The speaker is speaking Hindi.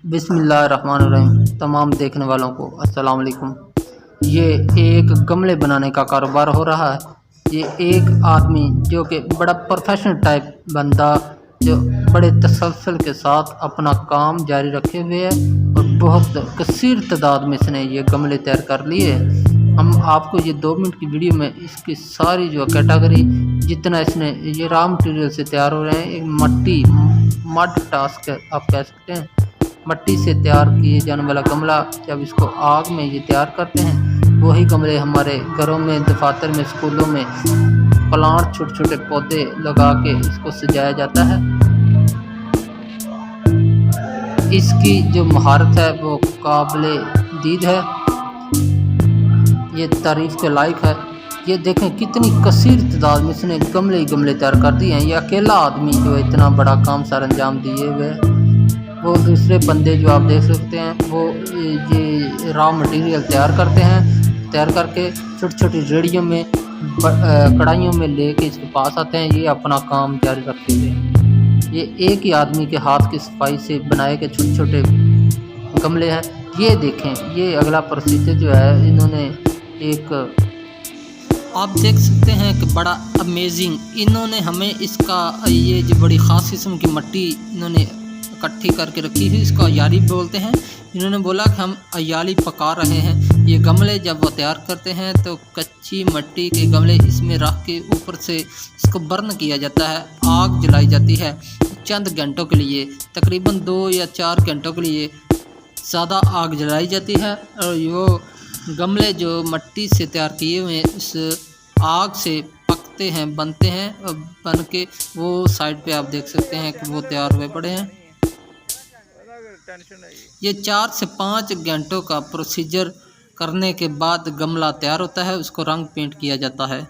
बिस्मिल्लाहिर्रहमानिर्रहीम। तमाम देखने वालों को अस्सलाम वालेकुम। ये एक गमले बनाने का कारोबार हो रहा है। ये एक आदमी जो कि बड़ा प्रोफेशनल टाइप बंदा जो बड़े तसल्सल के साथ अपना काम जारी रखे हुए है और बहुत कसीर तादाद में इसने ये गमले तैयार कर लिए। हम आपको ये 2 मिनट की वीडियो में इसकी सारी जो कैटेगरी जितना इसने ये रॉ मटेरियल से तैयार हो रहे हैं, एक मड टास्क आप कह सकते हैं। मट्टी से तैयार किए जाने वाला गमला जब इसको आग में ये तैयार करते हैं, वही गमले हमारे घरों में, दफातर में, स्कूलों में प्लांट छोटे छोटे पौधे लगा के इसको सजाया जाता है। इसकी जो महारत है वो काबिले दीद है, ये तारीफ के लायक है। ये देखें कितनी कसीर तादाद में इसने गमले ही गमले तैयार कर दिए हैं। ये अकेला आदमी जो इतना बड़ा काम सर अंजाम दिए हुए। वो दूसरे बंदे जो आप देख सकते हैं वो ये रॉ मटेरियल तैयार करते हैं, तैयार करके छोटी छोटी रेडियो में कढ़ाइयों में लेके इसके पास आते हैं। ये अपना काम जारी रखते हुए ये एक ही आदमी के हाथ की सफाई से बनाए गए छोटे छोटे गमले हैं। ये देखें, ये अगला प्रोसीजर जो है इन्होंने एक आप देख सकते हैं कि बड़ा अमेजिंग इन्होंने हमें इसका ये जो बड़ी ख़ास किस्म की मट्टी इन्होंने इकट्ठी करके रखी है, इसको अयाली बोलते हैं। इन्होंने बोला कि हम अयाली पका रहे हैं। ये गमले जब वो तैयार करते हैं तो कच्ची मट्टी के गमले इसमें रख के ऊपर से इसको बर्न किया जाता है, आग जलाई जाती है चंद घंटों के लिए, तकरीबन 2 या 4 घंटों के लिए ज़्यादा आग जलाई जाती है। और वो गमले जो मट्टी से तैयार किए हुए उस आग से पकते हैं, बनते हैं और बन के वो साइड पे आप देख सकते हैं कि वो तैयार हुए पड़े हैं। ये 4 से 5 घंटों का प्रोसीजर करने के बाद गमला तैयार होता है, उसको रंग पेंट किया जाता है।